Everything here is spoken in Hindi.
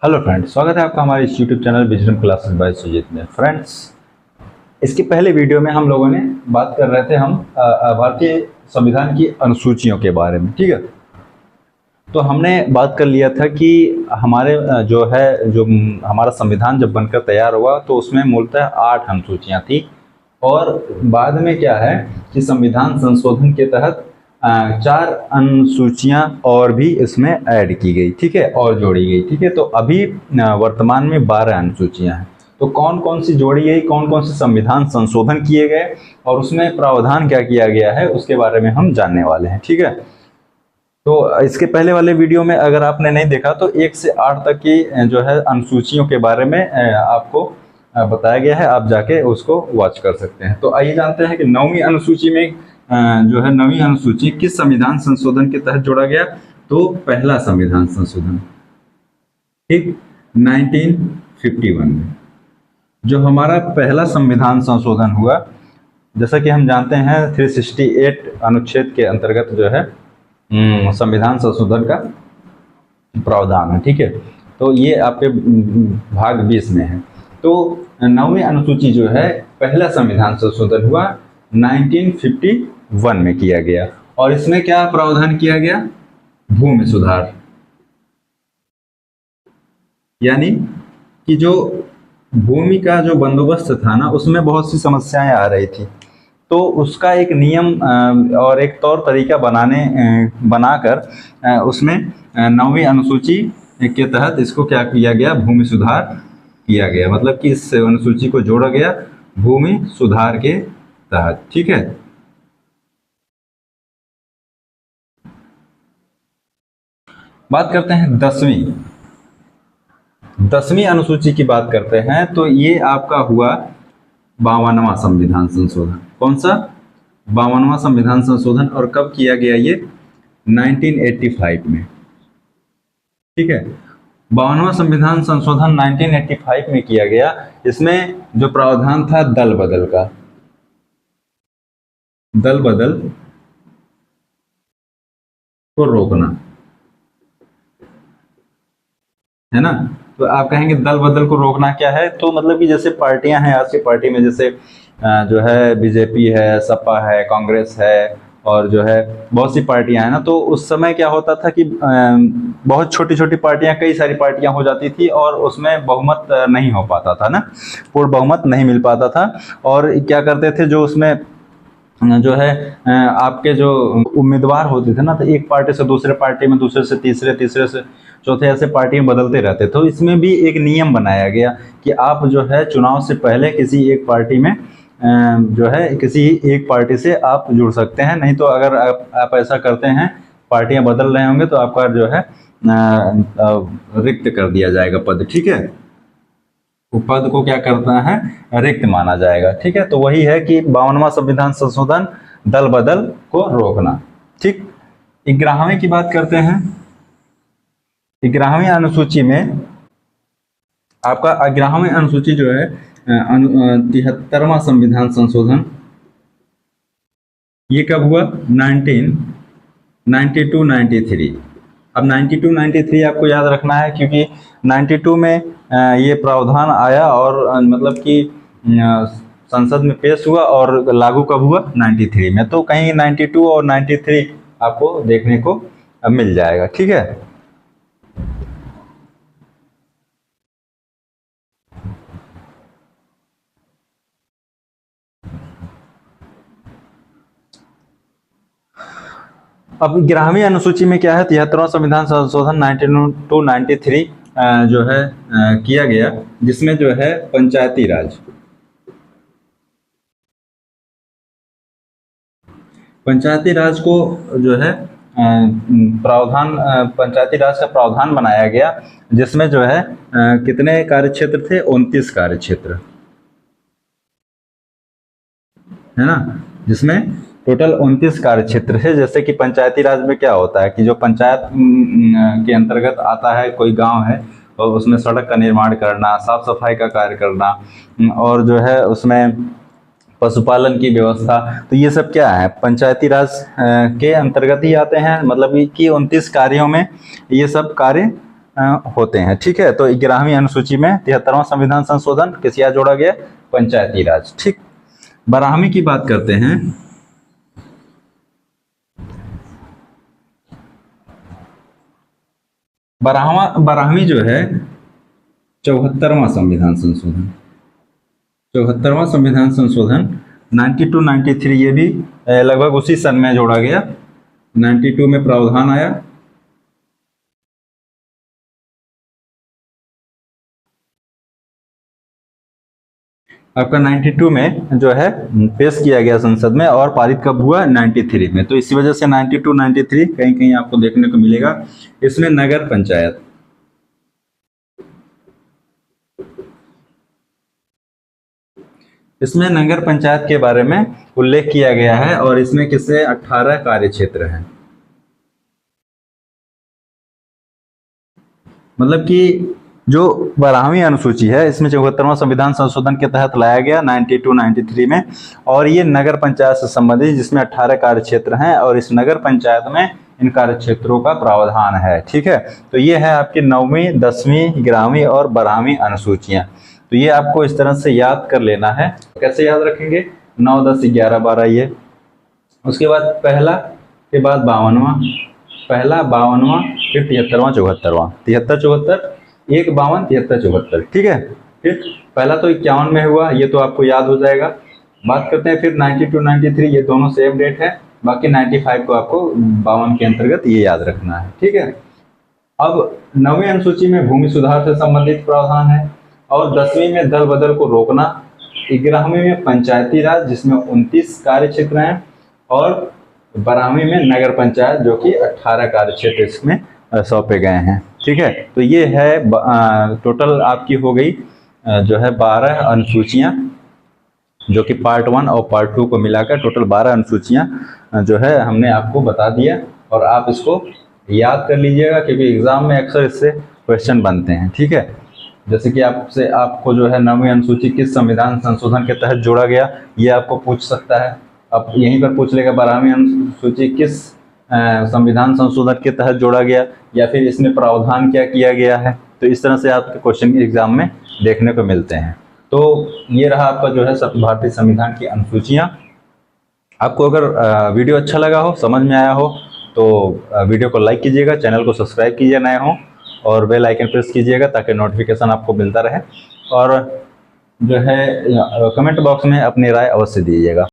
हेलो फ्रेंड्स, स्वागत है आपका हमारे इस YouTube channel Wisdom Classes by Sujeet में। फ्रेंड्स, इसके पहले वीडियो में हम लोगों ने बात कर रहे थे भारतीय संविधान की अनुसूचियों के बारे में। ठीक है, तो हमने बात कर लिया था कि हमारे जो हमारा संविधान जब बनकर तैयार हुआ तो उसमें मूलतः 8 अनुसूचियाँ थी और बाद में क्या है कि संविधान संशोधन के तहत 4 अनुसूचियां और भी इसमें ऐड की गई। ठीक है, और जोड़ी गई। ठीक है, तो अभी वर्तमान में 12 अनुसूचियां हैं। तो कौन कौन सी जोड़ी गई, कौन कौन से संविधान संशोधन किए गए और उसमें प्रावधान क्या किया गया है, उसके बारे में हम जानने वाले हैं। ठीक है, तो इसके पहले वाले वीडियो में अगर आपने नहीं देखा तो 1 से 8 तक की जो है अनुसूचियों के बारे में आपको बताया गया है, आप जाके उसको वॉच कर सकते हैं। तो आइए जानते हैं कि 9वीं अनुसूची में जो है 9वीं अनुसूची किस संविधान संशोधन के तहत जोड़ा गया। तो पहला संविधान संशोधन, ठीक, 1951 में जो हमारा पहला संविधान संशोधन हुआ, जैसा कि हम जानते हैं 368 अनुच्छेद के अंतर्गत जो है संविधान संशोधन का प्रावधान है। ठीक है, तो ये आपके भाग 20 में है। तो 9वीं अनुसूची जो है पहला संविधान संशोधन हुआ 1951 में किया गया और इसमें क्या प्रावधान किया गया, भूमि सुधार, यानी कि जो भूमि का जो बंदोबस्त था ना, उसमें बहुत सी समस्याएं आ रही थी, तो उसका एक नियम और एक तौर तरीका बनाकर उसमें 9वीं अनुसूची के तहत इसको क्या किया गया, भूमि सुधार किया गया। मतलब कि इस अनुसूची को जोड़ा गया भूमि सुधार के तहत। ठीक है, बात करते हैं 10वीं अनुसूची की बात करते हैं। तो ये आपका हुआ 52वां संविधान संशोधन। कौन सा, 52वां संविधान संशोधन। और कब किया गया ये, 1985 में। ठीक है, 52वां संविधान संशोधन 1985 में किया गया। इसमें जो प्रावधान था दल बदल का, दल बदल को रोकना, है ना। तो आप कहेंगे दल बदल को रोकना क्या है, तो मतलब कि जैसे पार्टियां हैं, आज की पार्टी में जैसे जो है बीजेपी है, सपा है, कांग्रेस है और जो है बहुत सी पार्टियां हैं ना, तो उस समय क्या होता था कि बहुत छोटी छोटी पार्टियां, कई सारी पार्टियां हो जाती थी और उसमें बहुमत नहीं हो पाता था ना, पूर्ण बहुमत नहीं मिल पाता था। और क्या करते थे, जो उसमें जो है आपके जो उम्मीदवार होते थे ना, तो एक पार्टी से दूसरे पार्टी में, दूसरे से तीसरे, तीसरे से चौथे, ऐसे पार्टी में बदलते रहते। तो इसमें भी एक नियम बनाया गया कि आप जो है चुनाव से पहले किसी एक पार्टी में जो है किसी एक पार्टी से आप जुड़ सकते हैं। नहीं तो अगर आप ऐसा करते हैं, पार्टियां बदल रहे होंगे, तो आपका जो है रिक्त कर दिया जाएगा पद। ठीक है, वो पद को क्या करता है, रिक्त माना जाएगा। ठीक है, तो वही है कि 52वां संविधान संशोधन, दल बदल को रोकना। ठीक, 11वीं की बात करते हैं। 11वीं अनुसूची में आपका 11वीं अनुसूची जो है 73वां संविधान संशोधन, ये कब हुआ, 1992-93। अब 92-93 आपको याद रखना है, क्योंकि 92 में ये प्रावधान आया और मतलब कि संसद में पेश हुआ और लागू कब हुआ, 93 में। तो कहीं 92 और 93 आपको देखने को मिल जाएगा। ठीक है, अब 11वीं अनुसूची में क्या है, 73वां संविधान संशोधन 1992-93 जो है किया गया, जिसमें जो है पंचायती राज, पंचायती राज को जो है प्रावधान, पंचायती राज का प्रावधान बनाया गया, जिसमें जो है कितने कार्य क्षेत्र थे, 29 कार्य क्षेत्र, है ना, जिसमें टोटल 29 कार्य क्षेत्र है। जैसे कि पंचायती राज में क्या होता है कि जो पंचायत के अंतर्गत आता है, कोई गांव है और उसमें सड़क का निर्माण करना, साफ सफाई का कार्य करना और जो है उसमें पशुपालन की व्यवस्था, तो ये सब क्या है, पंचायती राज के अंतर्गत ही आते हैं। मतलब कि 29 कार्यों में ये सब कार्य होते हैं। ठीक है, तो 11वीं अनुसूची में 73वां संविधान संशोधन किस याद जोड़ा गया? पंचायती राज। ठीक, 12वीं की बात करते हैं। 12वीं जो है 74वां संविधान संशोधन। 74वां संविधान संशोधन 92-93, ये भी लगभग उसी सन में जोड़ा गया। 92 में प्रावधान आया। आपका 92 में जो है पेश किया गया संसद में, और पारित कब हुआ? 93 में। तो इसी वजह से 92-93 कहीं कहीं आपको देखने को मिलेगा। इसमें नगर पंचायत, इसमें नगर पंचायत के बारे में उल्लेख किया गया है, और इसमें किससे 18 कार्य क्षेत्र हैं। मतलब कि जो 12वीं अनुसूची है इसमें 74वां संविधान संशोधन के तहत लाया गया 92-93 में, और ये नगर पंचायत से संबंधित, जिसमें 18 कार्य क्षेत्र हैं, और इस नगर पंचायत में इन कार्य क्षेत्रों का प्रावधान है। ठीक है, तो ये है आपकी 9वीं, 10वीं, 11वीं और 12वीं अनुसूचियां। तो ये आपको इस तरह से याद कर लेना है। कैसे याद रखेंगे? 9, 10, 11, 12 ये। उसके बाद पहला के बाद 52वां, पहला 52वां, फिर 73वां, 74वां, 73, 74, 1, 52, 73, 74। ठीक है, फिर पहला तो 51 में हुआ, ये तो आपको याद हो जाएगा। बात करते हैं फिर 92-93, ये दोनों सेम डेट है। बाकी 95 को आपको 52 के अंतर्गत ये याद रखना है। ठीक है, अब 9वीं अनुसूची में भूमि सुधार से संबंधित प्रावधान है, और 10वीं में दल बदल को रोकना, 11वीं में पंचायती राज जिसमें 29 कार्य क्षेत्र हैं, और 12वीं में नगर पंचायत जो कि 18 कार्य क्षेत्र इसमें सौंपे गए हैं। ठीक है, तो ये है टोटल आपकी हो गई जो है 12 अनुसूचियां, जो कि पार्ट 1 और पार्ट 2 को मिलाकर टोटल 12 अनुसूचियां जो है हमने आपको बता दिया, और आप इसको याद कर लीजिएगा क्योंकि एग्जाम में अक्सर इससे क्वेश्चन बनते हैं। ठीक है, जैसे कि आपको जो है 9वीं अनुसूची किस संविधान संशोधन के तहत जोड़ा गया, ये आपको पूछ सकता है। अब यहीं पर पूछ लेगा 12वीं अनुसूची किस संविधान संशोधन के तहत जोड़ा गया, या फिर इसमें प्रावधान क्या किया गया है। तो इस तरह से आपके क्वेश्चन एग्जाम में देखने को मिलते हैं। तो ये रहा आपका जो है भारतीय संविधान की अनुसूचियां। आपको अगर वीडियो अच्छा लगा हो, समझ में आया हो, तो वीडियो को लाइक कीजिएगा, चैनल को सब्सक्राइब कीजिए नए हो, और बेल आइकन प्रेस कीजिएगा ताकि नोटिफिकेशन आपको मिलता रहे, और जो है कमेंट बॉक्स में अपनी राय अवश्य दीजिएगा।